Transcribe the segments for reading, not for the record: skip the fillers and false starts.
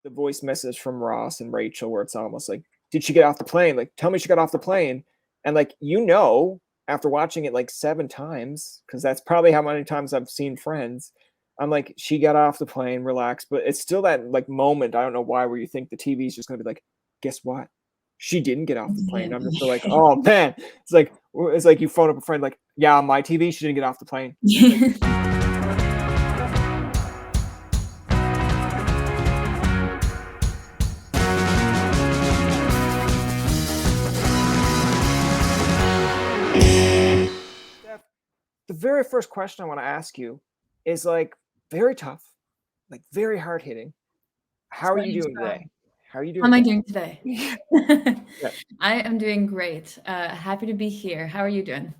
the voice message from Ross and Rachel where it's almost like, did she get off the plane? Like, tell me she got off the plane. And like, after watching it like 7 times, because that's probably how many times I've seen Friends, I'm like, she got off the plane, relaxed. But it's still that like moment, I don't know why, where you think the TV is just going to be like, guess what? She didn't get off the plane. I'm just like, oh man. It's like you phone up a friend like, yeah, on my TV, she didn't get off the plane. The very first question I want to ask you is like very tough, like very hard hitting. How are you doing today? How are you doing? How am I doing today? Yeah. I am doing great. Happy to be here. How are you doing?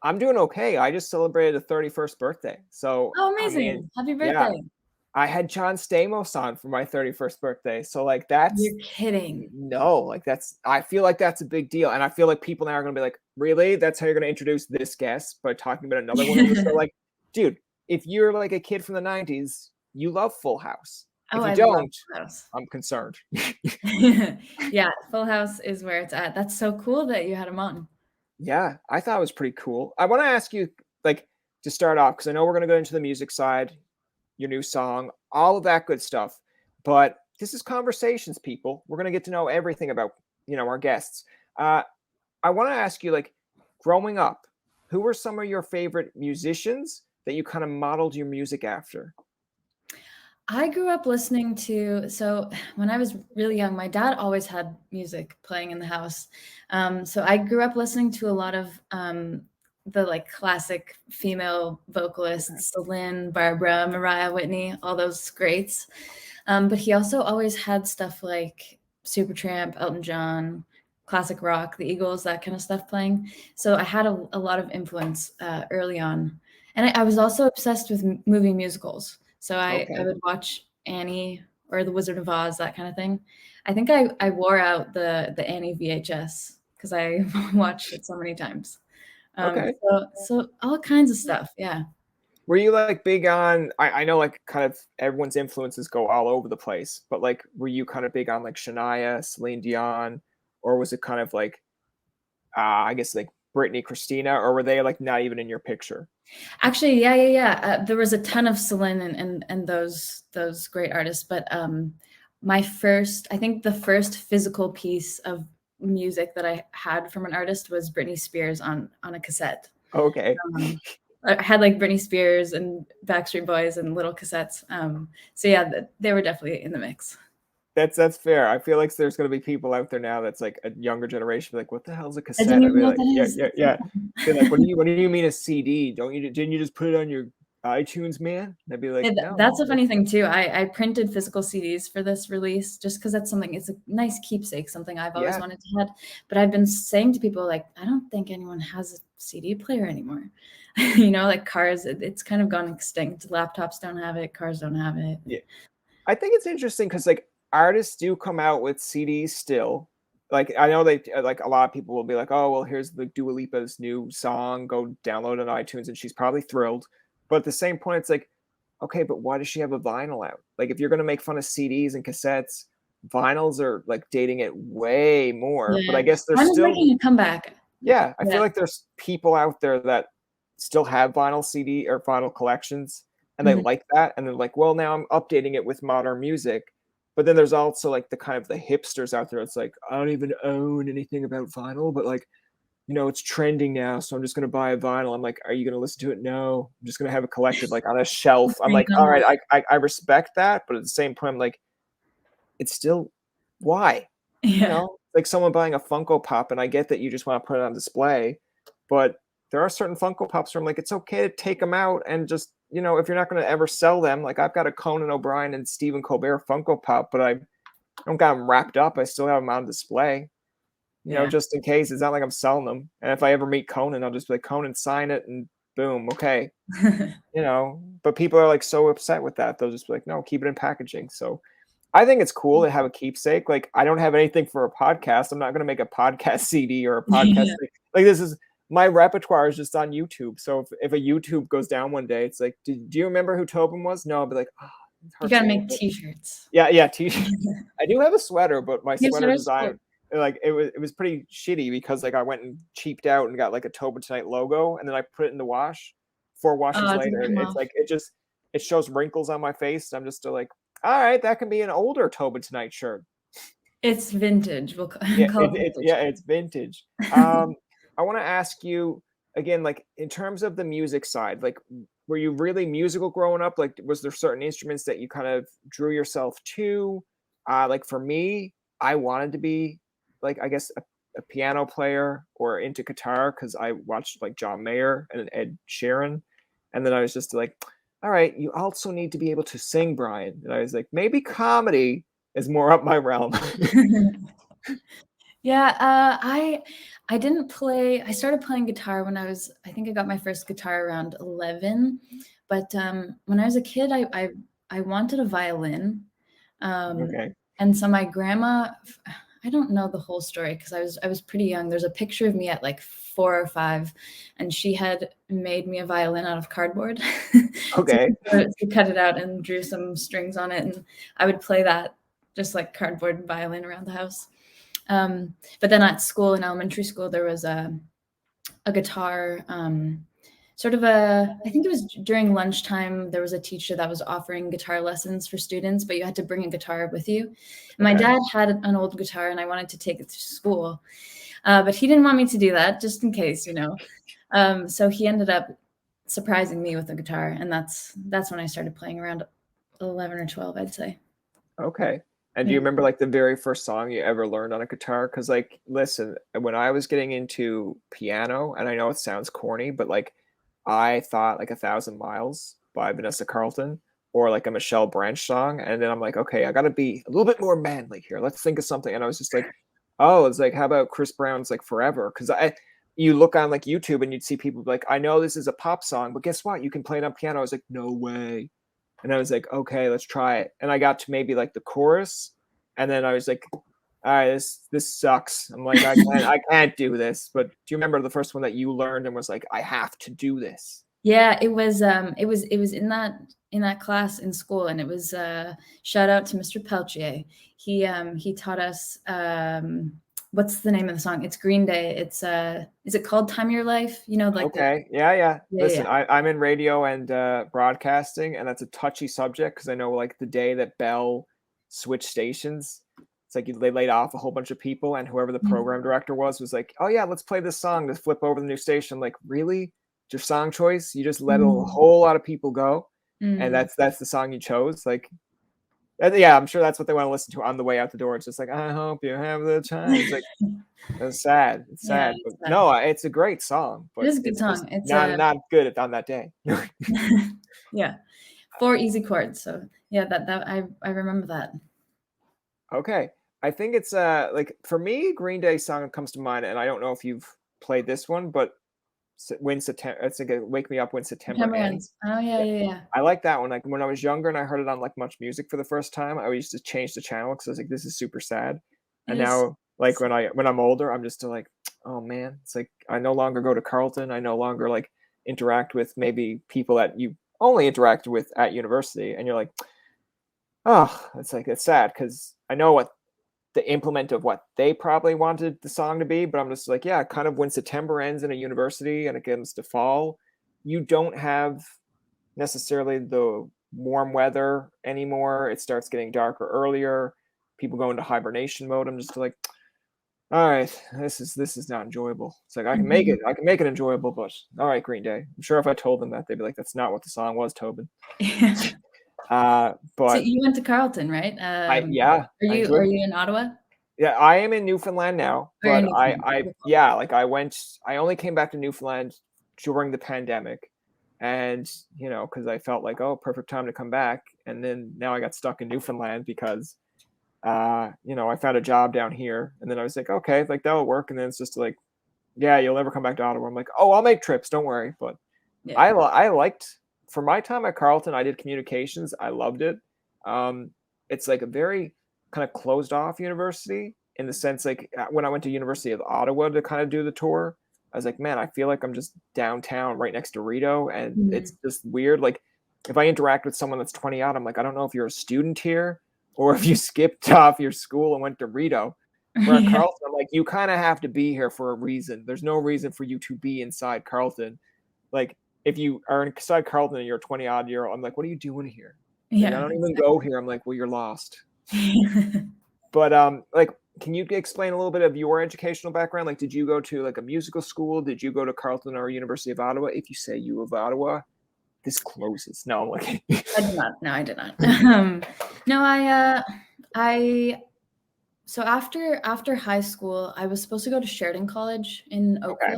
I'm doing okay. I just celebrated a 31st birthday. So, Oh, I amazing. mean, Happy yeah, birthday. I had John Stamos on for my 31st birthday. So like that's You're kidding. no, like I feel like that's a big deal. And I feel like people now are going to be like, really? That's how you're going to introduce this guest by talking about another one of the show? Like, dude, if you're like a kid from the 90s, you love Full House. Oh, If you I love don't, Full House. I'm concerned. Yeah, Full House is where it's at. That's so cool that you had him on. Yeah, I thought it was pretty cool. I want to ask you, like, to start off, because I know we're going to go into the music side, your new song, all of that good stuff. But this is conversations, people. We're going to get to know everything about, our guests. I want to ask you, like, growing up, who were some of your favorite musicians that you kind of modeled your music after? I grew up listening so when I was really young, my dad always had music playing in the house. So I grew up listening to a lot of the like classic female vocalists, Celine, Barbara, Mariah, Whitney, all those greats. But he also always had stuff like Supertramp, Elton John, classic rock, the Eagles, that kind of stuff playing. So I had a lot of influence early on. And I was also obsessed with movie musicals. So I would watch Annie or The Wizard of Oz, that kind of thing. I think I wore out the Annie VHS because I watched it so many times. So all kinds of stuff. Yeah. Were you like big on, I know like kind of everyone's influences go all over the place, but like, were you kind of big on like Shania, Celine Dion, or was it kind of like, I guess like Britney, Christina, or were they like not even in your picture? Actually, yeah. There was a ton of Celine and those great artists, but I think the first physical piece of music that I had from an artist was Britney Spears on a cassette. Okay. I had like Britney Spears and Backstreet Boys and little cassettes. So yeah, they were definitely in the mix. That's fair. I feel like there's going to be people out there now that's like a younger generation, like, what the hell is a cassette? I didn't even know like, what that is. Yeah. They're like, what do you mean a CD? Didn't you just put it on your iTunes, man? And I'd be like, no. That's a funny thing too. I printed physical CDs for this release just because that's something. It's a nice keepsake, something I've always wanted to have. But I've been saying to people like, I don't think anyone has a CD player anymore. Like cars, it's kind of gone extinct. Laptops don't have it. Cars don't have it. Yeah, I think it's interesting because like artists do come out with CDs still. Like I know they like a lot of people will be like, oh well, here's the Dua Lipa's new song. Go download it on iTunes, and she's probably thrilled. But at the same point, it's like, okay, but why does she have a vinyl out? Like if you're gonna make fun of CDs and cassettes, vinyls are like dating it way more. Yeah. But I guess there's still making a comeback. Yeah, I feel like there's people out there that still have vinyl CD or vinyl collections and they like that, and they're like, well, now I'm updating it with modern music. But then there's also like the kind of the hipsters out there. It's like, I don't even own anything about vinyl, but like, it's trending now, so I'm just gonna buy a vinyl. I'm like, are you gonna listen to it? No, I'm just gonna have it collected like on a shelf. I'm like, all right, I respect that, but at the same point, I'm like, it's still why? Like someone buying a Funko Pop, and I get that you just want to put it on display, but there are certain Funko Pops where I'm like, it's okay to take them out and just, if you're not going to ever sell them, like I've got a Conan O'Brien and Stephen Colbert Funko Pop, but I don't got them wrapped up. I still have them on display, just in case. It's not like I'm selling them. And if I ever meet Conan, I'll just be like, Conan, sign it, and boom, okay. But people are like so upset with that. They'll just be like, no, keep it in packaging. So I think it's cool to have a keepsake. Like I don't have anything for a podcast. I'm not going to make a podcast CD or a podcast. Like this is my repertoire is just on YouTube. So if a YouTube goes down one day, it's like, do you remember who Tobin was? No, I'll be like, oh, it You hurts a gotta little make bit. t-shirts. Yeah, t-shirt. I do have a sweater, but my Yes, sweater sweater's cool. design, like it was pretty shitty because like I went and cheaped out and got like a Tobin Tonight logo, and then I put it in the wash. 4 washes Oh, it doesn't later, come it's off. like it shows wrinkles on my face. I'm just like, all right, that can be an older Tobin Tonight shirt. It's vintage. We'll Yeah, call it vintage. it's vintage. I want to ask you again, like in terms of the music side, like were you really musical growing up? Like, was there certain instruments that you kind of drew yourself to? Like for me, I wanted to be like I guess a piano player or into guitar because I watched like John Mayer and Ed Sheeran, and then I was just like, all right, you also need to be able to sing, Brian. And I was like, maybe comedy is more up my realm. Yeah, I didn't play. I started playing guitar when I think I got my first guitar around 11, but, when I was a kid, I wanted a violin, um, Okay. and so my grandma I don't know the whole story because I was pretty young. There's a picture of me at, like, 4 or 5, and she had made me a violin out of cardboard. So Okay. she cut it out and drew some strings on it, and I would play that just like cardboard violin around the house. But then at school, in elementary school, there was a guitar, sort of I think it was during lunchtime, there was a teacher that was offering guitar lessons for students, but you had to bring a guitar with you. And my Okay. dad had an old guitar and I wanted to take it to school. But he didn't want me to do that just in case, you know. So he ended up surprising me with a guitar. And that's when I started playing around 11 or 12, I'd say. Okay. And do you Yeah. remember like the very first song you ever learned on a guitar? Because like, listen, when I was getting into piano, and I know it sounds corny, but like I thought like 1,000 Miles by Vanessa Carlton or like a Michelle Branch song. And then I'm like, okay, I gotta be a little bit more manly here. Let's think of something. And I was just like, oh, it's like, how about Chris Brown's like Forever? Because you look on like YouTube and you'd see people be like, I know this is a pop song, but guess what? You can play it on piano. I was like, no way. And I was like, okay, let's try it. And I got to maybe like the chorus, and then I was like, all right, this sucks. I'm like, I can't do this. But do you remember the first one that you learned and was like, I have to do this? Yeah, it was in that class in school, and it was shout out to Mr. Peltier. He taught us what's the name of the song? It's Green Day. It's is it called Time of Your Life? You know, like the Okay, yeah, yeah. yeah, yeah. Listen, I'm in radio and broadcasting, and that's a touchy subject because I know like the day that Bell switched stations, it's like they laid off a whole bunch of people, and whoever the Mhm. program director was like, "Oh yeah, let's play this song to flip over the new station." Like, really? It's your song choice? You just let a Mhm. whole lot of people go, and Mhm. that's the song you chose? Like, yeah, I'm sure that's what they want to listen to on the way out the door. It's just like, I hope you have the time. It's like it's sad. It's Yeah, sad, but it's no, it's a great song, it but is a good it's just song. It's not good on that day. yeah, 4 easy chords. So yeah, that I remember that. Okay. I think it's like for me, Green Day song that comes to mind, and I don't know if you've played this one, but when September, it's like Wake Me Up When September September ends. Ends. Oh yeah, Yeah. yeah, yeah. I like that one. Like when I was younger and I heard it on like Much Music for the first time, I used to change the channel because I was like, this is super sad. It And is. now, like when I'm older, I'm just still like, oh man, it's like I no longer go to Carlton. I no longer like interact with maybe people that you only interacted with at university, and you're like, oh, it's like it's sad because I know what the implement of what they probably wanted the song to be, but I'm just like, yeah, kind of when September ends in a university and it comes to fall, you don't have necessarily the warm weather anymore. It starts getting darker earlier. People go into hibernation mode. I'm just like, all right, this is not enjoyable. It's like Mhm. I can make it enjoyable, but all right, Green Day. I'm sure if I told them that, they'd be like, that's not what the song was, Tobin. So But you went to Carleton, right? I yeah, Are I you enjoyed. are you in Ottawa? Yeah, I am in Newfoundland now, Or you're in but Newfoundland? Okay, cool. yeah, like I only came back to Newfoundland during the pandemic, and because I felt like, oh, perfect time to come back, and then now I got stuck in Newfoundland because I found a job down here, and then I was like, okay, like that'll work, and then it's just like, yeah, you'll never come back to Ottawa. I'm like, oh, I'll make trips, don't worry. But Yeah. I liked for my time at Carleton, I did communications. I loved it. It's like a very kind of closed off university in the sense like when I went to University of Ottawa to kind of do the tour, I was like, man, I feel like I'm just downtown right next to Rideau, and it's Mhm. just weird. Like if I interact with someone that's 20 odd, I'm like, I don't know if you're a student here or if you skipped off your school and went to Rito. Where at Yeah. Carleton, I'm like, you kind of have to be here for a reason. There's no reason for you to be inside Carleton. Like, if you are inside Carleton and you're a 20 odd year old, I'm like, what are you doing here? Like, I Yeah, don't even go exactly. here. I'm like, well, you're lost. But like, can you explain a little bit of your educational background? Like, did you go to like a musical school? Did you go to Carleton or University of Ottawa? If you say U of Ottawa, this closes. No, I'm like, I did not. No, I did not. No, I so after high school, I was supposed to go to Sheridan College in okay,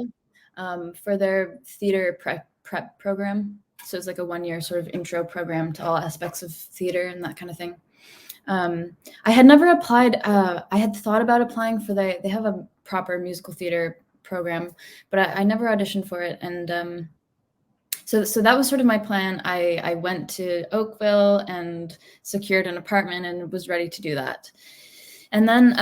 Oakville, for their theater prep program. So it's like a 1 year sort of intro program to all aspects of theater and that kind of thing. I had never applied. I had thought about applying for they have a proper musical theater program, but I never auditioned for it. And so that was sort of my plan. I went to Oakville and secured an apartment and was ready to do that. And then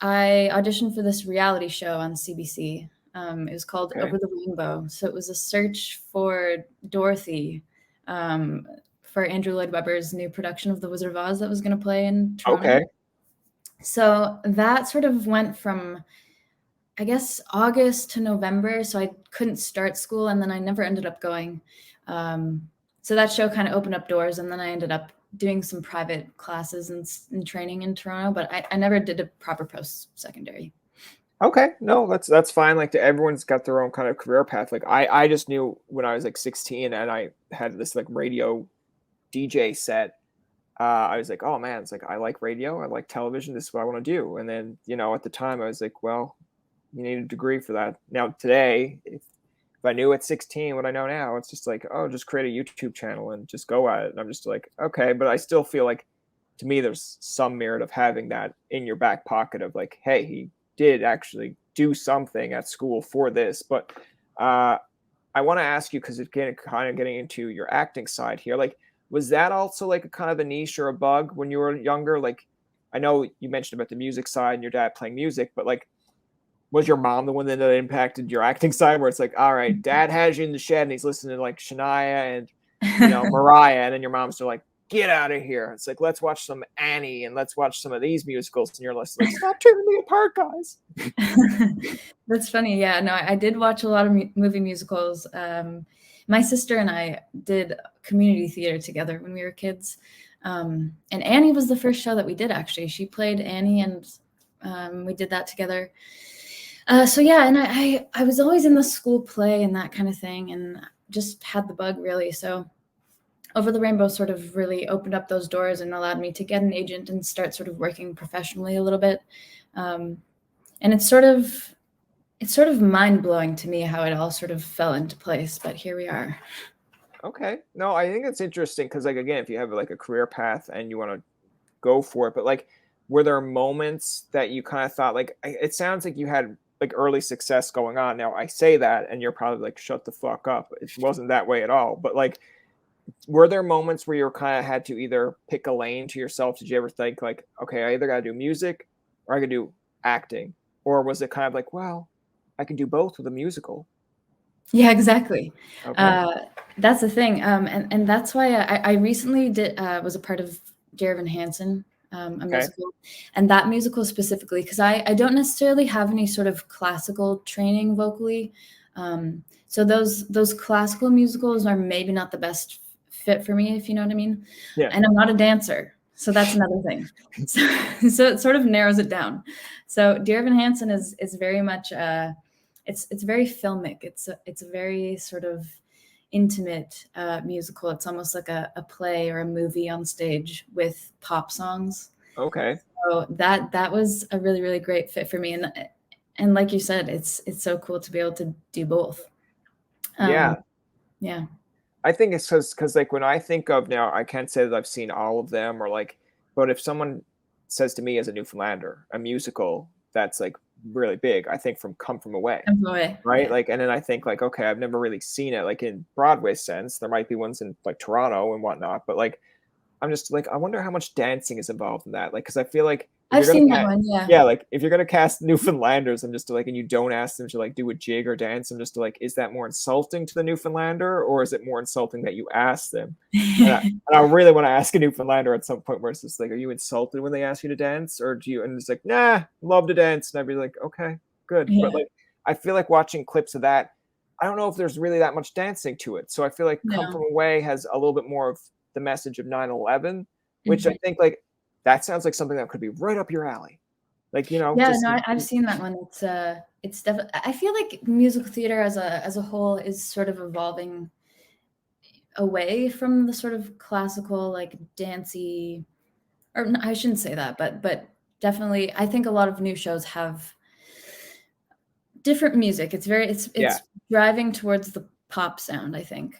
I auditioned for this reality show on CBC. It was called okay, Over the Rainbow. So it was a search for Dorothy, for Andrew Lloyd Webber's new production of The Wizard of Oz that was going to play in Toronto. okay, So that sort of went from, I guess, August to November. So I couldn't start school, and then I never ended up going. So that show kind of opened up doors, and then I ended up doing some private classes and training in Toronto, but I never did a proper post-secondary. okay. No, that's fine. Like, everyone's got their own kind of career path. Like, I just knew when I was like 16 and I had this like radio DJ set. I was like, oh man, it's like I like radio, I like television. This is what I want to do. And then at the time, I was like, well, you need a degree for that. Now today, if I knew at 16 what I know now, it's just like, oh, just create a YouTube channel and just go at it. And I'm just like, okay, but I still feel like to me there's some merit of having that in your back pocket of like, hey, he did actually do something at school for this. But I want to ask you because it's kind of getting into your acting side here. Like, was that also like a kind of a niche or a bug when you were younger? Like, I know you mentioned about the music side and your dad playing music, but like, was your mom the one that impacted your acting side where it's like, all right, dad has you in the shed and he's listening to like Shania and, Mariah. And then your mom's still like, get out of here. It's like, let's watch some Annie and let's watch some of these musicals. And you're like, stop tearing me apart, guys. That's funny. Yeah, no, I did watch a lot of movie musicals. My sister and I did community theater together when we were kids. And Annie was the first show that we did, actually. She played Annie, and we did that together. So yeah, and I was always in the school play and that kind of thing, and just had the bug, really. So Over the Rainbow sort of really opened up those doors and allowed me to get an agent and start sort of working professionally a little bit. And it's sort of mind-blowing to me how it all sort of fell into place, but here we are. Okay. No, I think it's interesting because, like, again, if you have like a career path and you want to go for it, but like, were there moments that you kind of thought, like, it sounds like you had like early success going on. Now, I say that, and you're probably like, shut the fuck up. It wasn't that way at all. But like, were there moments where you kind of had to either pick a lane to yourself? Did you ever think like, okay, I either got to do music or I could do acting? Or was it kind of like, well, I can do both with a musical? Yeah, exactly. Okay. Uh, that's the thing. And that's why I recently was a part of Dear Evan Hansen, a Okay. musical, and that musical specifically, because I don't necessarily have any sort of classical training vocally. So those classical musicals are maybe not the best fit for me, if you know what I mean. Yeah. And I'm not a dancer, so that's another thing. So it sort of narrows it down. So Dear Evan Hansen is very much it's very filmic. It's a very sort of intimate musical. It's almost like a play or a movie on stage with pop songs. Okay. So that was a really, really great fit for me. And like you said, it's so cool to be able to do both. Yeah. Yeah. I think it's because like when I think of now, I can't say that I've seen all of them or like, but if someone says to me as a Newfoundlander, a musical that's like really big, I think from Come From Away, Enjoy. right? Yeah. Like, and then I think like, okay, I've never really seen it like in Broadway sense. There might be ones in like Toronto and whatnot, but like, I'm just like, I wonder how much dancing is involved in that. Like, because I feel like if I've you're gonna seen that one, yeah. yeah, like if you're gonna cast Newfoundlanders, I'm just like, and you don't ask them to like do a jig or dance, I'm just like, is that more insulting to the Newfoundlander, or is it more insulting that you ask them? And I really want to ask a Newfoundlander at some point where it's just like, are you insulted when they ask you to dance, or do you? And it's like, nah, love to dance, and I'd be like, okay, good. But Yeah, like, I feel like watching clips of that, I don't know if there's really that much dancing to it. So I feel like Come no. From Away has a little bit more of the message of 9/11, which I Mhm. think like that sounds like something that could be right up your alley. Like, Yeah, just no, I've seen that one. It's definitely. I feel like musical theater as a whole is sort of evolving away from the sort of classical, like dancey, or I shouldn't say that, but definitely, I think a lot of new shows have different music. yeah. It's driving towards the pop sound, I think,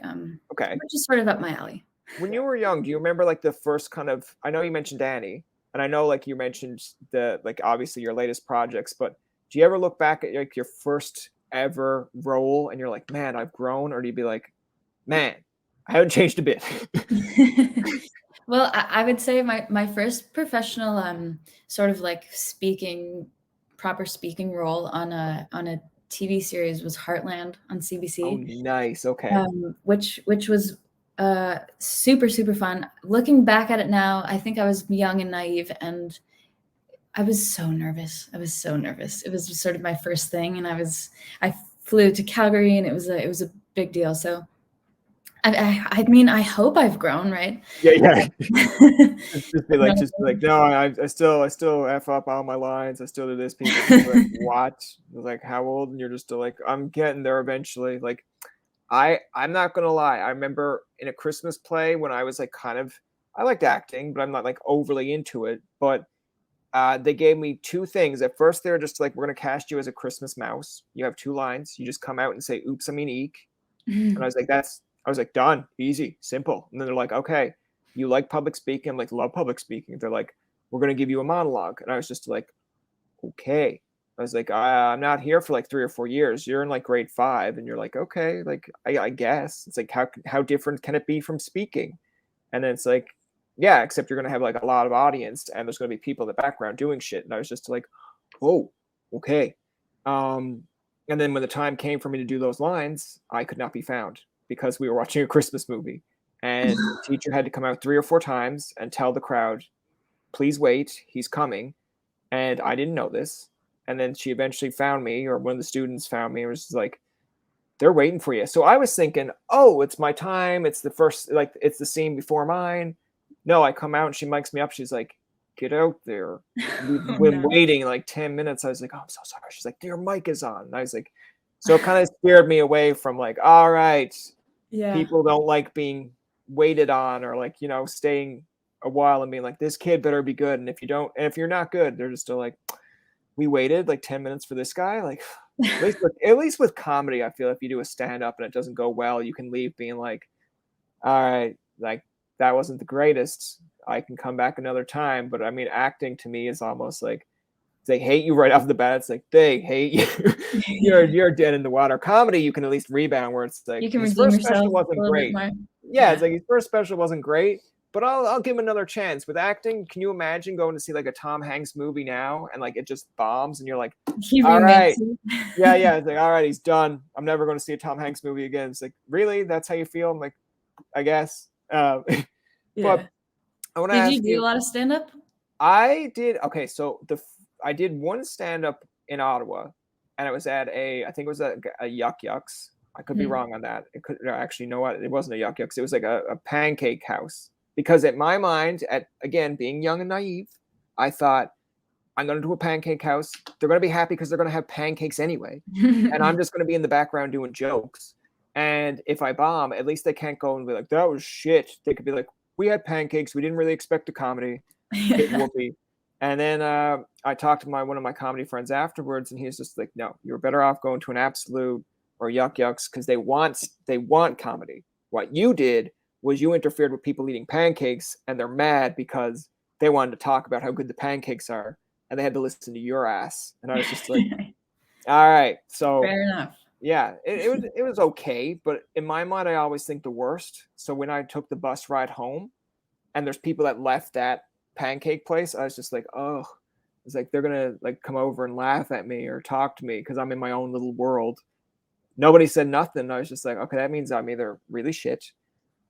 Okay. which is sort of up my alley. When you were young, do you remember like the first kind of, I know you mentioned Danny, and I know like you mentioned the like obviously your latest projects, but do you ever look back at like your first ever role and you're like, man, I've grown, or do you be like, man, I haven't changed a bit? Well, I would say my first professional sort of like proper speaking role on a TV series was Heartland on Oh, CBC, nice. Okay. which was super fun. Looking back at it now, I think I was young and naive, and I was so nervous. I was so nervous. It was just sort of my first thing, and I flew to Calgary, and it was a big deal. So I mean, I hope I've grown, right? Yeah, yeah. You Just be like, no, I still f up all my lines. I still do this. People just be like, what? Like, how old? And you're just like, I'm getting there eventually. Like, I'm not gonna lie. I remember in a Christmas play when I was like kind of, I liked acting, but I'm not like overly into it. But they gave me two things. At first, they were just like, we're gonna cast you as a Christmas mouse. You have two lines. You just come out and say, "Oops, I mean eek." And I was like, I was like, done, easy, simple. And then they're like, okay, you like public speaking? I'm like, love public speaking. They're like, we're going to give you a monologue. And I was just like, okay. I was like, I'm not here for like 3 or 4 years. You're in like grade 5. And you're like, okay, like, I guess. It's like, how different can it be from speaking? And then it's like, yeah, except you're going to have like a lot of audience and there's going to be people in the background doing shit. And I was just like, oh, okay. Um, and then when the time came for me to do those lines, I could not be found because we were watching a Christmas movie. And the teacher had to come out 3 or 4 times and tell the crowd, please wait, he's coming. And I didn't know this. And then she eventually found me, or one of the students found me and was like, they're waiting for you. So I was thinking, oh, it's my time. It's the first, like, it's the scene before mine. No, I come out and she mics me up. She's like, get out there. We've Oh been no. waiting like 10 minutes. I was like, oh, I'm so sorry. She's like, your mic is on. And I was like, so it kind of scared me away from like, all right, Yeah. people don't like being waited on or like, staying a while and being like, this kid better be good. And if you don't, and if you're not good, they're just still like, we waited like 10 minutes for this guy. Like, at least with comedy, I feel if you do a stand up and it doesn't go well, you can leave being like, all right, like that wasn't the greatest. I can come back another time. But I mean, acting to me is almost like they hate you right off the bat. It's like they hate you. you're dead in the water. Comedy, you can at least rebound where it's like You can his redeem first yourself special a wasn't little bit great. more. Yeah, it's Yeah. like his first special wasn't great, but I'll give him another chance. With acting, can you imagine going to see like a Tom Hanks movie now and like it just bombs and you're like, He all remakes right, it. yeah, yeah. It's like, all right, he's done. I'm never going to see a Tom Hanks movie again. It's like, really? That's how you feel? I'm like, I guess. But Yeah. I want to Did you ask do a you. lot of stand-up? I did. Okay, so I did one stand up in Ottawa, and it was at I think it was a Yuck Yucks. I could be Hmm. wrong on that. It could no, actually, you know what? It wasn't a Yuck Yucks. It was like a pancake house. Because at my mind, at again being young and naive, I thought I'm going to do a pancake house. They're going to be happy because they're going to have pancakes anyway. And I'm just going to be in the background doing jokes. And if I bomb, at least they can't go and be like, that was shit. They could be like, we had pancakes. We didn't really expect a comedy. Get Yeah. whoopee. And then I talked to one of my comedy friends afterwards, and he's just like, no, you're better off going to an Absolute or Yuck Yucks because they want comedy. What you did was you interfered with people eating pancakes, and they're mad because they wanted to talk about how good the pancakes are and they had to listen to your ass. And I was just like, all right. So Fair enough. yeah, it was okay, but in my mind, I always think the worst. So when I took the bus ride home, and there's people that left that pancake place, I was just like, oh. It's like they're gonna like come over and laugh at me or talk to me because I'm in my own little world. Nobody said nothing. I was just like, okay, that means I'm either really shit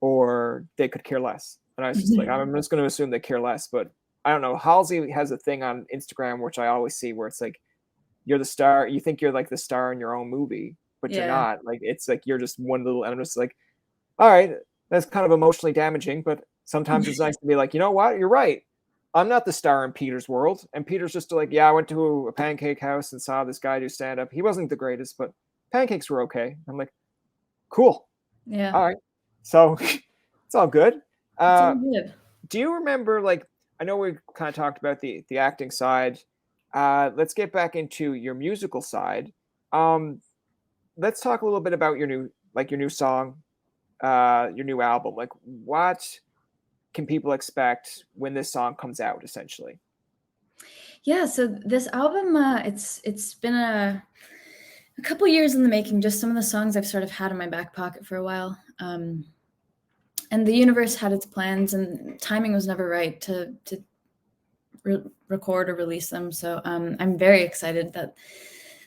or they could care less. And I was just like, I'm just going to assume they care less. But I don't know. Halsey has a thing on Instagram, which I always see, where it's like, you're the star. You think you're like the star in your own movie, but you're Yeah. not. Like, it's like you're just one little, and I'm just like, all right, that's kind of emotionally damaging. But sometimes it's nice to be like, you know what? You're right. I'm not the star in Peter's world. And Peter's just like, yeah, I went to a pancake house and saw this guy do stand up. He wasn't the greatest, but pancakes were okay. I'm like, cool. Yeah. All right. So it's all good. It's all Uh, good. do you remember, like, I know we kind of talked about the acting side. Let's get back into your musical side. Um, let's talk a little bit about your new song, your new album. Like, what can people expect when this song comes out, essentially? Yeah, so this album, it's been a couple years in the making. Just some of the songs I've sort of had in my back pocket for a while, and the universe had its plans, and timing was never right to record or release them. So I'm very excited that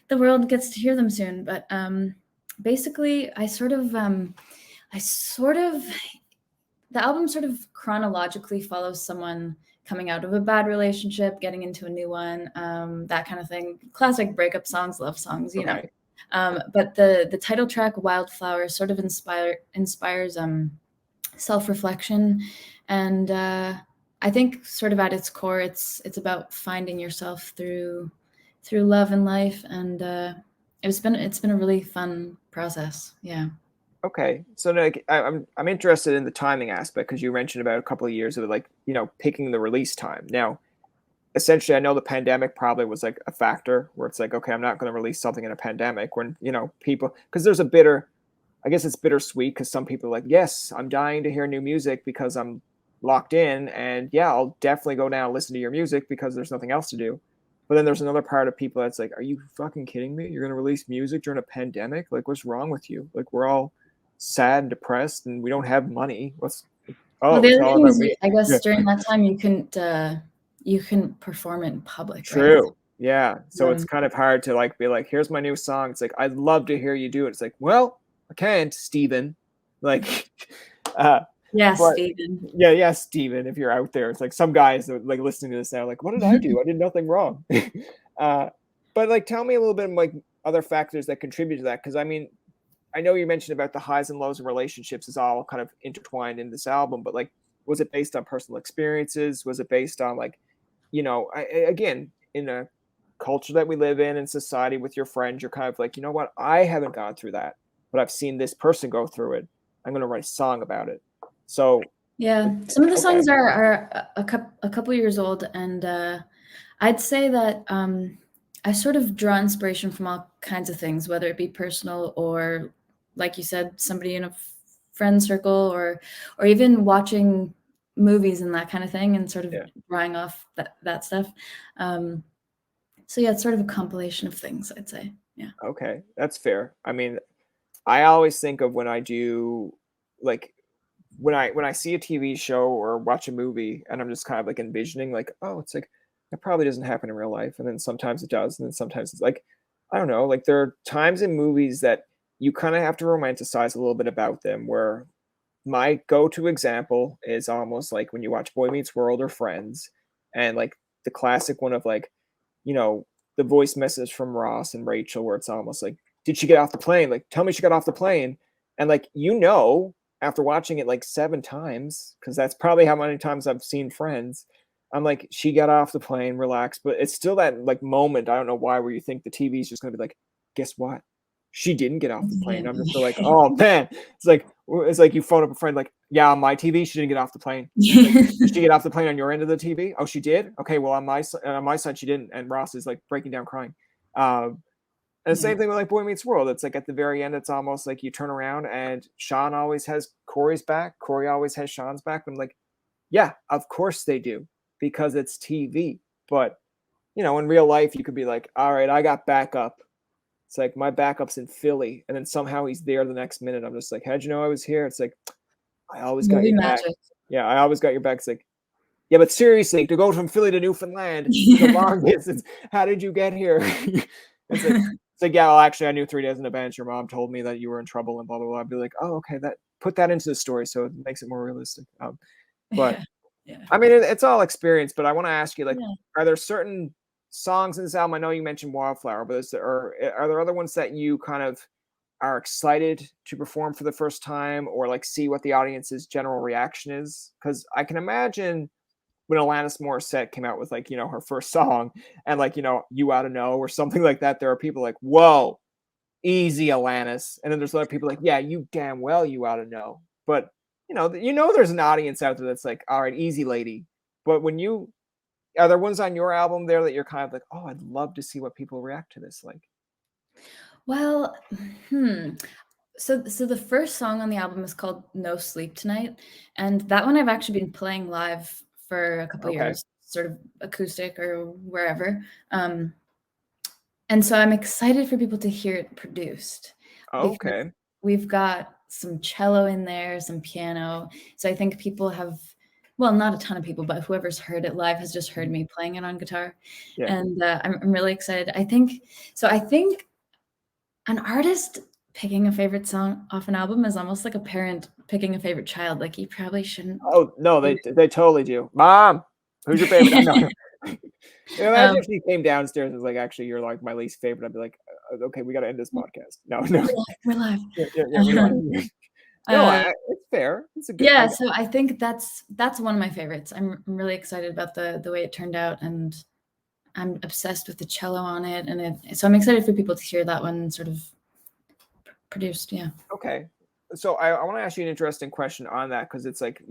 the world gets to hear them soon. But basically, I sort of the album sort of chronologically follows someone coming out of a bad relationship, getting into a new one, that kind of thing. Classic breakup songs, love songs, you know. Okay. But the title track "Wildflower" sort of inspires self-reflection, and I think sort of at its core, it's about finding yourself through love and life, and it's been a really fun process. Yeah. Okay. So like I'm interested in the timing aspect because you mentioned about a couple of years of like, picking the release time. Now, essentially I know the pandemic probably was like a factor where it's like, okay, I'm not going to release something in a pandemic when, people, because there's a bitter, I guess it's bittersweet because some people are like, yes, I'm dying to hear new music because I'm locked in, and yeah, I'll definitely go down and listen to your music because there's nothing else to do. But then there's another part of people that's like, are you fucking kidding me? You're going to release music during a pandemic? Like, what's wrong with you? Like, we're all sad and depressed and we don't have money. What's Well, Oh, the it's other all thing about is, me. I Yeah. guess during that time you couldn't perform in public, right? True. Yeah. So it's Um, kind of hard to like be like, here's my new song. It's like, I'd love to hear you do it. It's like, well, I can't, Steven. Like, uh, yeah, but Stephen. yeah, Steven, if you're out there, it's like some guys that like listening to this now, like, what did I do? I did nothing wrong. uh, but like, tell me a little bit of like other factors that contribute to that. Cause I mean, I know you mentioned about the highs and lows of relationships is all kind of intertwined in this album, but like, was it based on personal experiences? Was it based on like, again, in a culture that we live in society with your friends, you're kind of like, you know what? I haven't gone through that, but I've seen this person go through it. I'm going to write a song about it. So, Yeah, some of the okay. songs are a couple years old, and I'd say that I sort of draw inspiration from all kinds of things, whether it be personal or, like you said, somebody in a friend circle, or even watching movies and that kind of thing, and sort of Yeah. drawing off that stuff. Um, so yeah, it's sort of a compilation of things, I'd say. Yeah. Okay. That's fair. I mean, I always think of when I do like when I see a TV show or watch a movie and I'm just kind of like envisioning like, oh, it's like that probably doesn't happen in real life. And then sometimes it does. And then sometimes it's like, I don't know, like there are times in movies that you kind of have to romanticize a little bit about them where my go-to example is almost like when you watch Boy Meets World or Friends and like the classic one of like, you know, the voice message from Ross and Rachel where it's almost like, did she get off the plane? Like, tell me she got off the plane. And like, after watching it like 7 times, because that's probably how many times I've seen Friends, I'm like, she got off the plane, relaxed. But it's still that like moment, I don't know why, where you think the TV is just gonna be like, guess what? She didn't get off the plane. I'm just like, oh man. It's like you phone up a friend, like, yeah, on my TV, she didn't get off the plane. Like, did she get off the plane on your end of the TV? Oh, she did? Okay, well on my side she didn't. And Ross is like breaking down crying. And the Yeah. same thing with like Boy Meets World. It's like at the very end, it's almost like you turn around and Sean always has Corey's back. Corey always has Sean's back. I'm like, yeah, of course they do because it's TV. But in real life, you could be like, all right, I got backup. It's like my backup's in Philly, and then somehow he's there the next minute. I'm just like, how'd you know I was here? It's like, I always got Movie your back. magic. Yeah, I always got your back. It's like, Yeah, but seriously, to go from Philly to Newfoundland, the Yeah. long distance, how did you get here? It's like, yeah, well, actually, I knew 3 days in advance. Your mom told me that you were in trouble and blah blah blah. I'd be like, oh, okay, that put that into the story so it makes it more realistic. But Yeah. Yeah. I mean, it's all experience. But I want to ask you, like, Yeah. are there certain songs in this album? I know you mentioned Wildflower, but are there other ones that you kind of are excited to perform for the first time, or like see what the audience's general reaction is? Because I can imagine when Alanis Morissette came out with like, her first song and like, You Oughta Know or something like that, there are people like, whoa, easy Alanis. And then there's other people like, yeah, you damn well you oughta know. But there's an audience out there that's like, all right, easy lady. But are there ones on your album there that you're kind of like, oh, I'd love to see what people react to this like? Well, hmm. So the first song on the album is called No Sleep Tonight, and that one I've actually been playing live for a couple Okay. years, sort of acoustic or wherever. And so I'm excited for people to hear it produced because Okay. we've got some cello in there, some piano. So I think people have, well, not a ton of people, but whoever's heard it live has just heard Mhm. me playing it on guitar. Yeah. And I'm really excited. I think an artist picking a favorite song off an album is almost like a parent picking a favorite child. Like you probably shouldn't. Oh no, they totally do. Mom, who's your favorite? No, no. Imagine Um, if she came downstairs and was like, actually, you're like my least favorite. I'd be like, okay, we got to end this podcast. No, no. we're live. Yeah, yeah, yeah. We're live. No, Uh, it's fair. It's a good. yeah, so I think that's one of my favorites. I'm really excited about the way it turned out, and I'm obsessed with the cello on it, so I'm excited for people to hear that one sort of produced. Yeah. Okay. So I want to ask you an interesting question on that because it's like,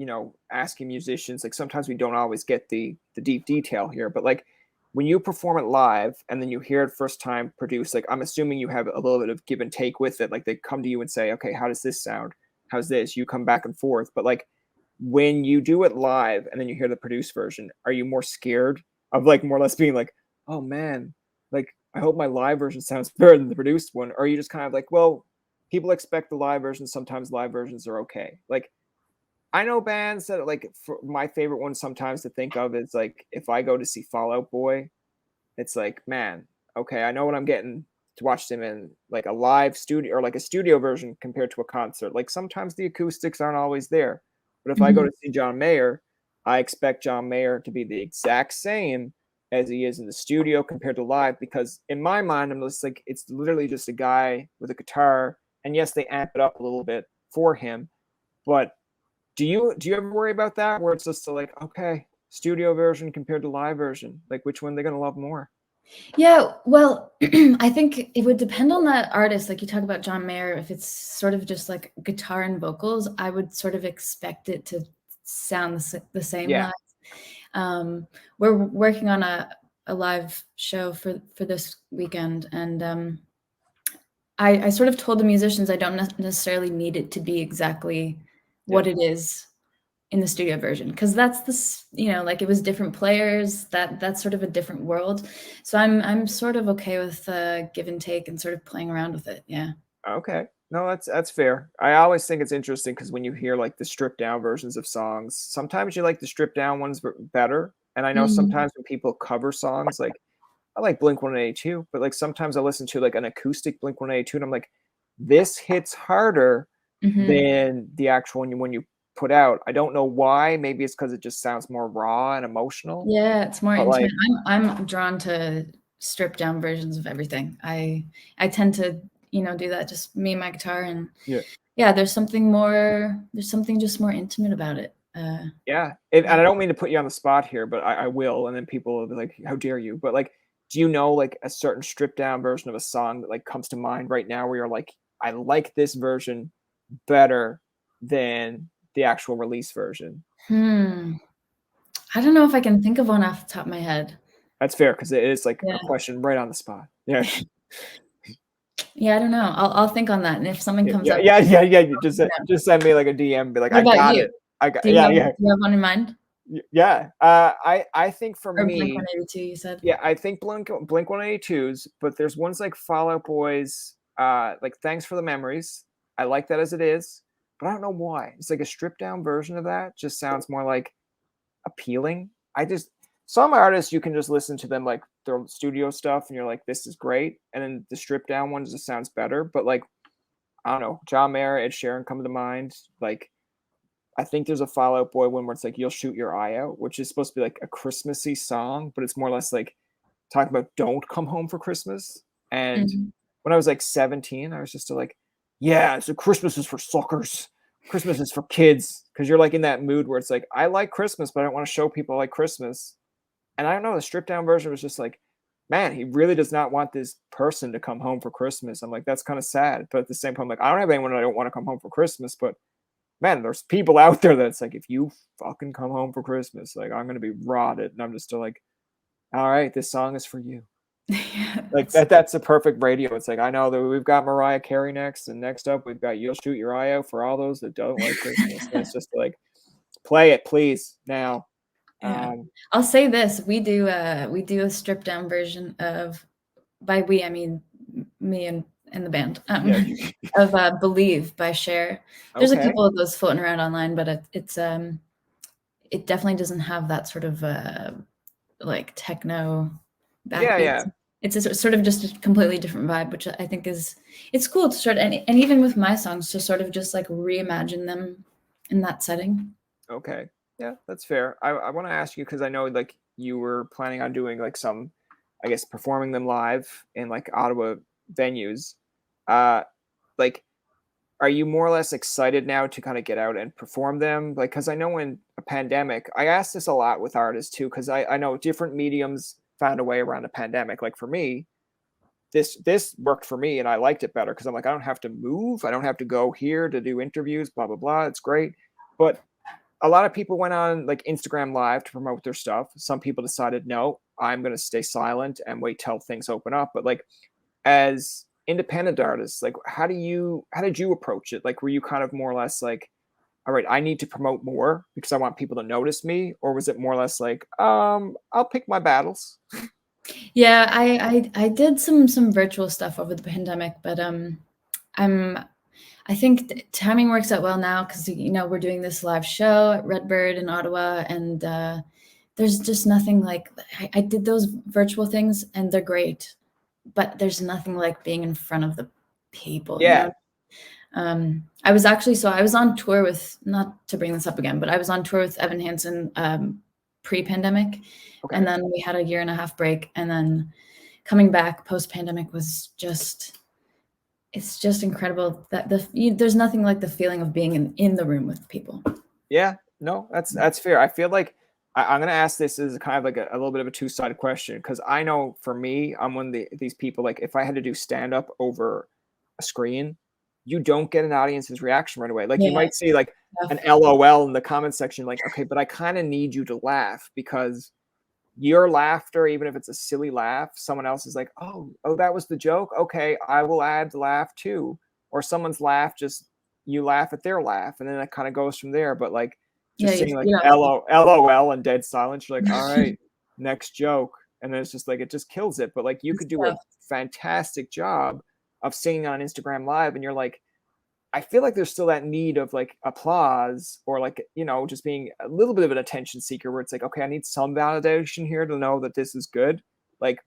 asking musicians, like sometimes we don't always get the deep detail here, but like when you perform it live and then you hear it first time produced, like I'm assuming you have a little bit of give and take with it. Like they come to you and say, okay, how does this sound? How's this? You come back and forth. But like when you do it live and then you hear the produced version, are you more scared of like more or less being like, oh man, like I hope my live version sounds better than the produced one? Or are you just kind of like, well, people expect the live versions. Sometimes live versions are okay. Like I know bands that like my favorite one sometimes to think of is like if I go to see Fall Out Boy, it's like, man, okay, I know what I'm getting to watch them in like a live studio or like a studio version compared to a concert. Like sometimes the acoustics aren't always there. But if I go Mhm. to see John Mayer, I expect John Mayer to be the exact same as he is in the studio compared to live because in my mind I'm just like it's literally just a guy with a guitar and yes they amp it up a little bit for him, but do you ever worry about that where it's just like okay studio version compared to live version, like which one they're gonna love more? Yeah, well, I think it would depend on that artist. Like you talk about John Mayer, if it's sort of just like guitar and vocals, I would sort of expect it to sound the same Yeah. live. We're working on a live show for this weekend, and I sort of told the musicians I don't necessarily need it to be exactly Yeah. what it is in the studio version because that's this, like it was different players, that's sort of a different world. So I'm sort of okay with give and take and sort of playing around with it. Yeah. Okay. No, that's fair. I always think it's interesting because when you hear like the stripped down versions of songs, sometimes you like the stripped down ones better. And I know Mhm. sometimes when people cover songs, like I like Blink 182, but like sometimes I listen to like an acoustic Blink 182 and I'm like, this hits harder Mhm. than the actual one when you put out. I don't know why. Maybe it's because it just sounds more raw and emotional. Yeah, it's more But intimate. like, I'm drawn to stripped down versions of everything. I tend to, do that, just me and my guitar, and yeah. yeah, there's something just more intimate about it. Yeah, and Yeah. I don't mean to put you on the spot here, but I will, and then people will be like, "How dare you?" But like, do you know like a certain stripped down version of a song that like comes to mind right now, where you're like, "I like this version better than the actual release version." Hmm. I don't know if I can think of one off the top of my head. That's fair because it is like a Yeah. question right on the spot. Yeah, Yeah, I don't know. I'll think on that, and if something yeah, comes yeah, up, yeah, yeah, yeah. You I'll let you know. just send me like a DM, be like, What "I about got you? it. I got." Do you Yeah, have do yeah, you have one in mind? yeah. I think for Or me, Blink-182, you said? yeah, I think Blink 182's, but there's ones like Fall Out Boys, like Thanks for the Memories. I like that as it is, but I don't know why. It's like a stripped down version of that just sounds more like appealing. Some artists you can just listen to them like their studio stuff and you're like, this is great. And then the stripped down one just sounds better. But like, I don't know, John Mayer, Ed Sheeran come to mind. Like, I think there's a Fall Out Boy one where it's like You'll Shoot Your Eye Out, which is supposed to be like a Christmassy song, but it's more or less like talking about don't come home for Christmas. And Mhm. when I was like 17, I was just like, yeah, so Christmas is for suckers. Christmas is for kids. Because you're like in that mood where it's like, I like Christmas, but I don't want to show people I like Christmas. And I don't know, the stripped down version was just like, man, he really does not want this person to come home for Christmas. I'm like, that's kind of sad. But at the same time, like, I don't have anyone I don't want to come home for Christmas, but man, there's people out there that's like, if you fucking come home for Christmas, like I'm gonna be rotted. And I'm just still like, all right, this song is for you. Yeah, Like that's a perfect radio. It's like I know that we've got Mariah Carey next, and next up we've got You'll Shoot Your Eye Out for all those that don't like Christmas. And it's just like, play it, please, now. yeah. I'll say this: we do a stripped down version of, by we I mean me and the band, Yeah. of "Believe" by Cher. There's a Okay. couple of those floating around online, but it definitely doesn't have that sort of like techno Yeah, backbeats. yeah. It's a sort of just a completely different vibe, which I think it's cool to sort of, and even with my songs, to sort of just like reimagine them in that setting. Okay. Yeah, that's fair. I want to ask you because I know like you were planning on doing like some, I guess, performing them live in like Ottawa venues. Uh, like, are you more or less excited now to kind of get out and perform them? Like, because I know in a pandemic, I ask this a lot with artists too, because I know different mediums found a way around the pandemic. Like for me, this worked for me and I liked it better because I'm like, I don't have to move, I don't have to go here to do interviews, blah blah blah. It's great. But a lot of people went on like Instagram Live to promote their stuff. Some people decided, no, I'm going to stay silent and wait till things open up. But like, as independent artists, like, how did you approach it? Like, were you kind of more or less like, all right, I need to promote more because I want people to notice me, or was it more or less like, I'll pick my battles? Yeah, I did some virtual stuff over the pandemic, but I'm I think timing works out well now because we're doing this live show at Redbird in Ottawa, and there's just nothing like I did those virtual things and they're great, but there's nothing like being in front of the people, you Yeah. know. I was actually so I was on tour with, not to bring this up again, but I was on tour with Evan Hansen pre-pandemic, and Okay. then we had a year and a half break, and then coming back post-pandemic was just it's just incredible that there's nothing like the feeling of being in the room with people. Yeah. No, that's fair. I feel like I'm gonna ask this as kind of like a little bit of a two-sided question because I know for me, I'm one of these people like if I had to do stand up over a screen, you don't get an audience's reaction right away. Like you Yeah, might see like an tough. LOL in the comment section, like, okay, but I kind of need you to laugh because your laughter, even if it's a silly laugh, someone else is like, oh, that was the joke. Okay, I will add the laugh too. Or someone's laugh, just you laugh at their laugh, and then it kind of goes from there. But like Yeah, just you seeing like feed off of LOL and dead silence, you're like, all right, next joke. And then it's just like it just kills it. But like you it's could do a tough. fantastic job of singing on Instagram Live, and you're like, I feel like there's still that need of like applause or like, just being a little bit of an attention seeker where it's like, okay, I need some validation here to know that this is good. Like,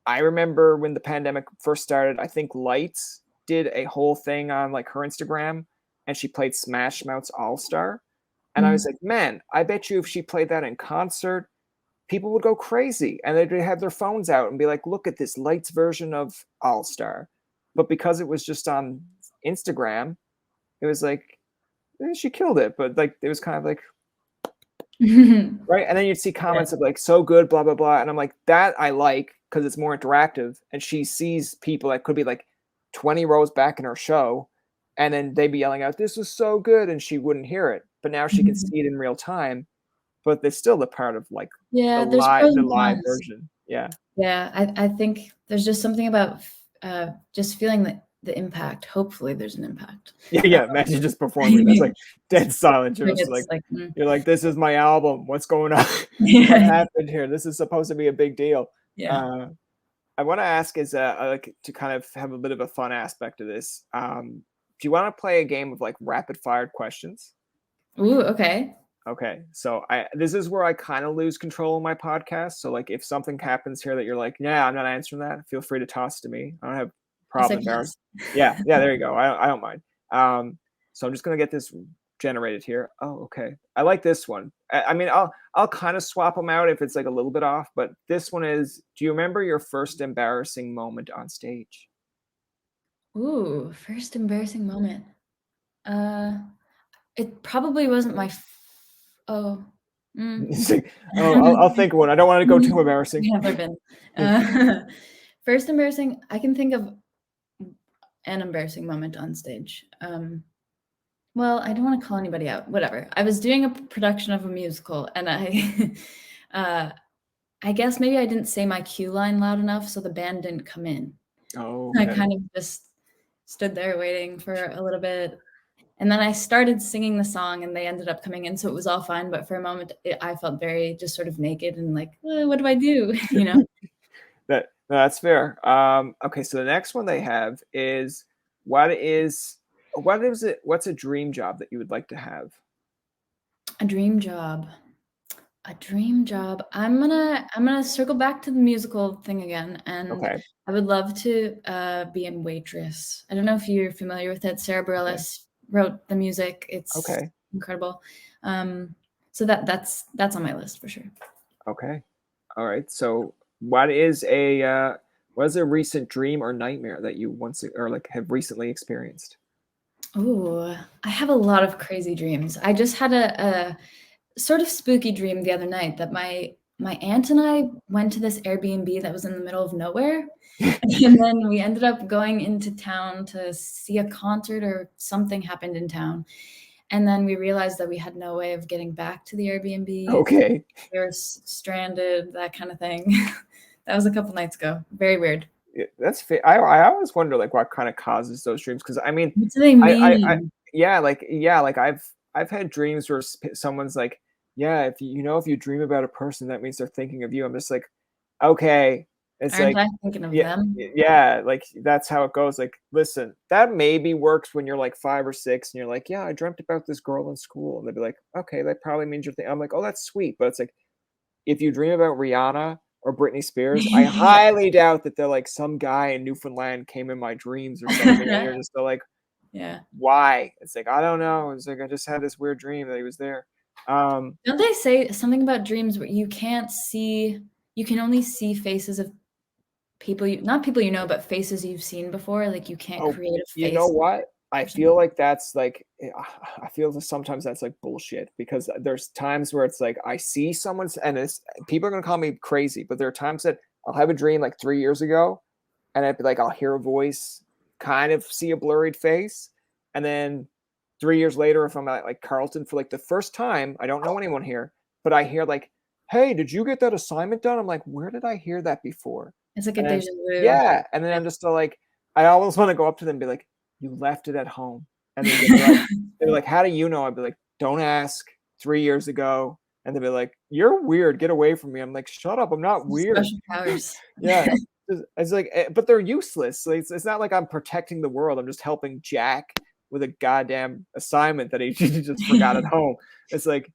I remember when the pandemic first started, I think Lights did a whole thing on like her Instagram and she played Smash Mouth's All Star. And I was Mhm. like, man, I bet you if she played that in concert, people would go crazy and they'd have their phones out and be like, look at this Lights version of All Star. But because it was just on Instagram, it was like she killed it, but like it was kind of like right. And then you'd see Yeah. comments of like so good, blah blah blah, and I'm like that I like because it's more interactive, and she sees people that could be like 20 rows back in her show, and then they'd be yelling out, "This is so good," and she wouldn't hear it, but now she can Mhm. see it in real time. But there's still the part of like Yeah, there's pros the and live cons. version. Yeah. Yeah, I think there's just something about just feeling the impact. Hopefully, there's an impact. Yeah, Uh, yeah. Imagine just performing. That's like dead silent. You're just it's like, like, this is my album. What's going on? What yeah, happened here? This is supposed to be a big deal. yeah. Uh, I want to ask is like to kind of have a bit of a fun aspect of this. Do you want to play a game of like rapid fired questions? Ooh, okay. Okay, so this is where I kind of lose control of my podcast. So like if something happens here that you're like, yeah, I'm not answering that, feel free to toss to me. I don't have a I'll say problem embarrassing. pass. Yeah, yeah, there you go. I don't mind. So I'm just gonna get this generated here. Oh, okay. I like this one. I mean, I'll kind of swap them out if it's like a little bit off, but this one is, do you remember your first embarrassing moment on stage? Ooh, first embarrassing moment. Uh, it probably wasn't my oh, It's like, oh, I'll think of one. I don't want to go too embarrassing. have there been? Uh, first embarrassing, I can think of an embarrassing moment on stage. Well, I don't want to call anybody out. Whatever. I was doing a production of a musical, and uh, I guess maybe I didn't say my cue line loud enough, so the band didn't come in. Oh, I okay. kind of just stood there waiting for a little bit, and then I started singing the song, and they ended up coming in, so it was all fine. But for a moment, I felt very just sort of naked and like, what do I do? You know? That's fair. Okay, so the next one they have is what's a dream job that you would like to have? A dream job. A dream job. I'm gonna circle back to the musical thing again, and Okay, I would love to be in Waitress. I don't know if you're familiar with it. Sarah okay, Bareilles wrote the music. It's okay, incredible. So that's on my list for sure. okay. All right. So what is a recent dream or nightmare that you once or like have recently experienced? Ooh, I have a lot of crazy dreams. I just had a sort of spooky dream the other night that my aunt and I went to this Airbnb that was in the middle of nowhere. And then we ended up going into town to see a concert or something happened in town. And then we realized that we had no way of getting back to the Airbnb. Okay. We were stranded, that kind of thing. That was a couple nights ago. Very weird. Yeah, that's I always wonder like what kind of causes those dreams because I mean, What do they I mean? yeah, like I've had dreams where someone's like, yeah, if you dream about a person, that means they're thinking of you. I'm just like, okay, it's Aren't like, I thinking of yeah, them? yeah, like that's how it goes. Like, listen, that maybe works when you're like 5 or 6, and you're like, yeah, I dreamt about this girl in school, and they'd be like, okay, that probably means you're thinking. I'm like, oh, that's sweet, but it's like if you dream about Rihanna or Britney Spears, I highly doubt that they're like some guy in Newfoundland came in my dreams or something, and you're just like, Yeah. why? It's like, I don't know. It's like I just had this weird dream that he was there. Don't they say something about dreams where you can only see faces of people not people you know, but faces you've seen before, like, you can't Oh, create a you know face what? I or something? feel like that's like I feel that sometimes that's like bullshit because there's times where it's like I see someone's and it's people are gonna call me crazy, but there are times that I'll have a dream like 3 years ago and I'd be like, I'll hear a voice, kind of see a blurred face, and then 3 years later, if I'm at like Carlton for like the first time, I don't know anyone here, but I hear like, "Hey, did you get that assignment done?" I'm like, "Where did I hear that before?" It's like a And then déjà vu. yeah, and then Yeah. I'm just still like, I always want to go up to them and be like, "You left it at home," and then they're like, "How do you know?" I'd be like, "Don't ask. 3 years ago," and they'd be like, "You're weird. Get away from me." I'm like, "Shut up. I'm not weird." Special powers. Yeah. It's like, but they're useless. Like, it's not like I'm protecting the world. I'm just helping Jack with a goddamn assignment that he just forgot at home. It's like,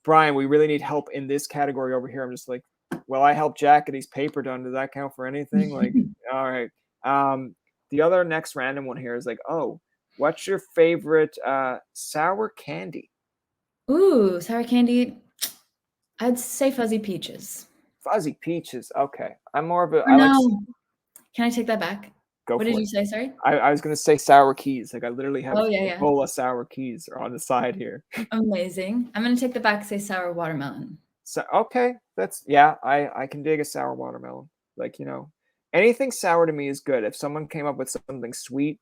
Brian, we really need help in this category over here. I'm just like, well, I helped Jack get his paper done. Does that count for anything? Like, all right. Um, the other next random one here is like, oh, what's your favorite sour candy? Ooh, sour candy. I'd say fuzzy peaches. Fuzzy peaches. Okay. I'm more of a Or I like no, can I take that back? go What did for it. you say, sorry? I was gonna say sour keys. Like I literally have Oh, yeah, a yeah. bowl of sour keys on the side here. Amazing. I'm gonna take that back, say sour watermelon. So okay, that's yeah, I can dig a sour watermelon. Like, anything sour to me is good. If someone came up with something sweet,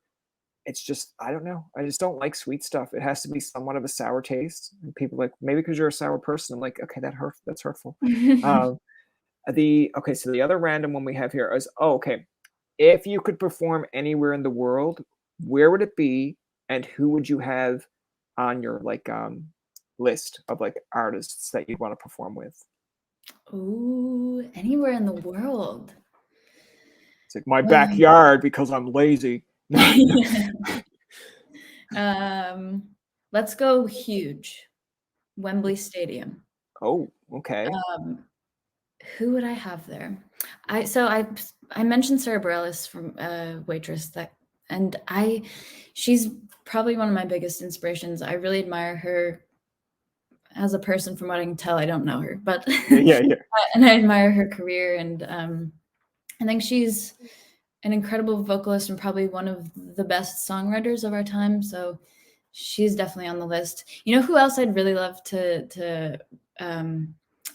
it's just I don't know. I just don't like sweet stuff. It has to be somewhat of a sour taste. And people are like, maybe because you're a sour person. I'm like, okay, that's hurtful. Um, so the other random one we have here is okay. If you could perform anywhere in the world, where would it be, and who would you have on your like list of like artists that you'd want to perform with? Ooh, anywhere in the world. It's like my Well, backyard because I'm lazy. um, let's go huge. Wembley Stadium. Oh, okay. Um, who would I have there? I mentioned Sarah Bareilles from Waitress, she's probably one of my biggest inspirations. I really admire her as a person. From what I can tell, I don't know her, but Yeah. and I admire her career, and I think she's an incredible vocalist and probably one of the best songwriters of our time. So she's definitely on the list. You know who else I'd really love to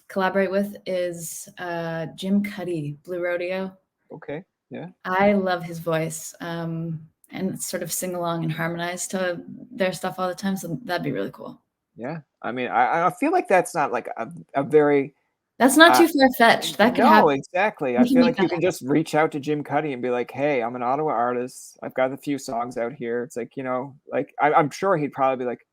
collaborate with is Jim Cuddy, Blue Rodeo. Okay. Yeah. I love his voice, and sort of sing along and harmonize to their stuff all the time. So that'd be really cool. Yeah. I mean, I feel like that's not like a very That's not too far-fetched. That could no, happen. exactly. I We can feel make like you that can just reach out to Jim Cuddy and be like, "Hey, I'm an Ottawa artist. I've got a few songs out here." It's like, like I'm sure he'd probably be like,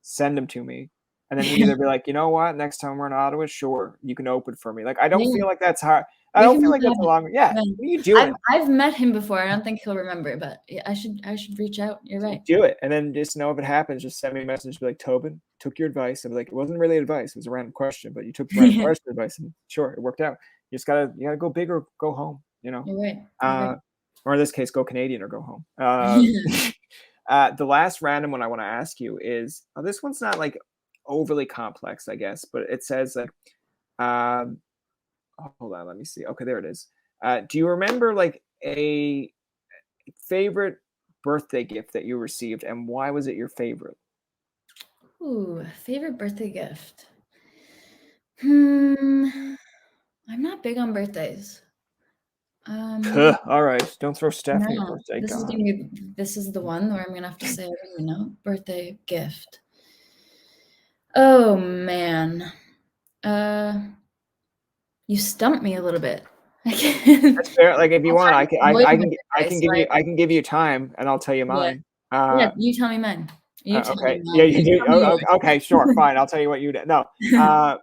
"Send them to me," and then he'd happen. either be like, "You know what? Next time we're in Ottawa, sure, you can open for me." Like, I don't Yeah, feel like that's hard. I we don't can feel make like that that's a happen. long. Yeah. Yeah. What are you doing? I've met him before. I don't think he'll remember, but yeah, I should reach out. You're right. Do it, and then just know if it happens, just send me a message, be like, "Tobin, took your advice." I'm like, "It wasn't really advice; it was a random question, but you took the random Yeah, question advice, and sure, it worked out." You gotta go big or go home, you know. you're right. You're right. Uh, or in this case, go Canadian or go home. The last random one I want to ask you is this one's not like overly complex, I guess, but it says like, hold on, let me see. Okay, there it is. Do you remember like a favorite birthday gift that you received, and why was it your favorite? Ooh, favorite birthday gift. Hmm, I'm not big on birthdays. Maybe All right, don't throw Stephanie a no. birthday. This is God. gonna be this is the one where I'm gonna have to say I don't even know. Birthday gift. Oh man. Uh, you stumped me a little bit. I That's fair. Like if you I'll want, try to avoid my birthday, so I can give you time, and I'll tell you yeah. mine. Yeah, you tell me mine. You tell me Okay. Yeah, mine. you You do. tell me Okay, sure, fine. I'll tell you what you did. No, yours.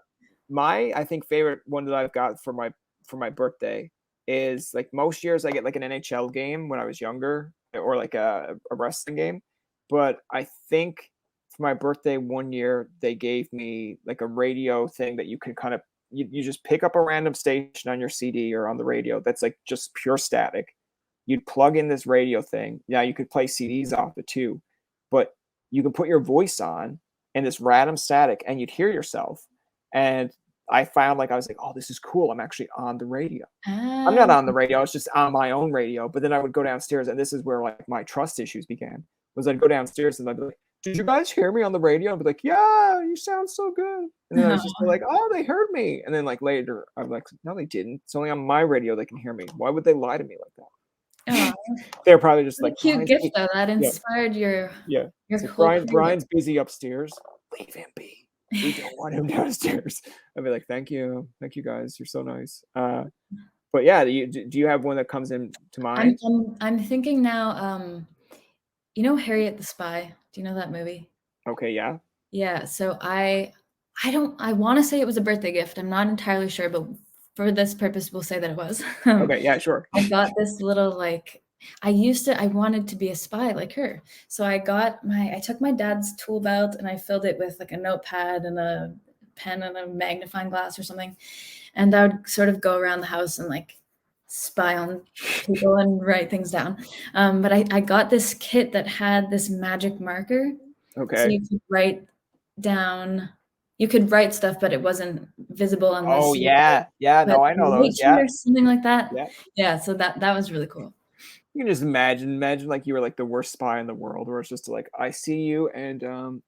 my I think favorite one that I've got for my birthday is like most years I get like an NHL game when I was younger, or like a wrestling game. But I think for my birthday one year they gave me like a radio thing that you can kind of you just pick up a random station on your CD or on the radio that's like just pure static. You'd plug in this radio thing. Yeah, you could play CDs off it too, but you can put your voice on and this random static and you'd hear yourself. And I found like I was like, oh, this is cool. I'm actually on the radio. I'm not on the radio. It's just on my own radio. But then I would go downstairs, and this is where like my trust issues began. Was I'd go downstairs and I'd be like, "Did you guys hear me on the radio?" I'd be like, "Yeah, you sound so good." And then I was just like, "Oh, they heard me." And then like later, I'm like, "No, they didn't. It's only on my radio they can hear me. Why would they lie to me like that?" Aw, They're probably just what a like, cute "Brian's gift though. That yeah, inspired yeah." your It's like whole career. Brian's busy upstairs. Leave him be. We don't want him downstairs. I'd be like, "Thank you guys. You're so nice." But yeah, do you have one that comes in to mind? I'm thinking now, you know Harriet the Spy? Do you know that movie? Okay, yeah. Yeah, so I wanna say it was a birthday gift. I'm not entirely sure, but for this purpose, we'll say that it was. Okay, yeah, sure. I got this little, like I wanted to be a spy like her. So I took my dad's tool belt and I filled it with, like, a notepad and a pen and a magnifying glass or something, and I would sort of go around the house and, like, spy on people and write things down. But I got this kit that had this magic marker, so Okay. you could write stuff, but it wasn't visible Oh, unless you yeah. Yeah, put no, a I know light those. sheet Yeah, or something like that. yeah. Yeah, so that was really cool. You can just imagine like you were like the worst spy in the world, where it's just like, "I see you," and, it's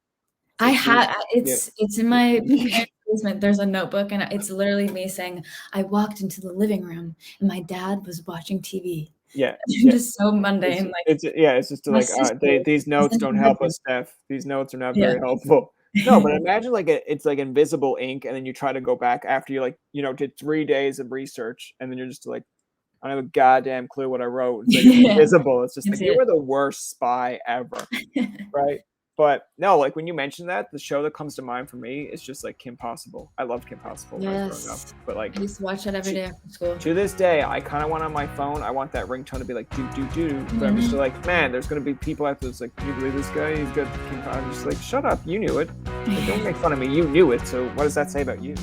I like, "Here." had Yeah. it's in my parents' basement, there's a notebook, and it's literally me saying, "I walked into the living room, and my dad was watching TV." Yeah, yeah. Just so mundane, like, It's just my like, sister these was notes in don't her help bedroom. us, Steph. These notes are not Yeah. very helpful. No, but imagine like it's like invisible ink, and then you try to go back after you like, did 3 days of research, and then you're just like, "I don't have a goddamn clue what I wrote." It's like it's Yeah, invisible. It's just you like, see you it. were the worst spy ever, right? But no, like when you mentioned that, the show that comes to mind for me is just like Kim Possible. I loved Kim Possible when I was growing up, Yes. but like I used to watch that every day after school. to this day, I kind of want on my phone. I want that ringtone to be like do do do. But I'm just Mhm. like, man, there's gonna be people out there that's like, can you believe this guy? He's got. I'm just like, shut up, you knew it. But don't make fun of me. You knew it, so what does that say about you?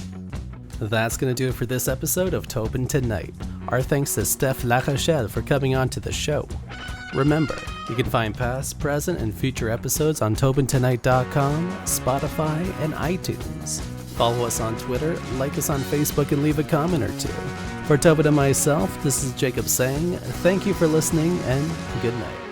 That's going to do it for this episode of Tobin Tonight. Our thanks to Steph La Rochelle for coming on to the show. Remember, you can find past, present, and future episodes on TobinTonight.com, Spotify, and iTunes. Follow us on Twitter, like us on Facebook, and leave a comment or two. For Tobin and myself, this is Jacob saying thank you for listening and good night.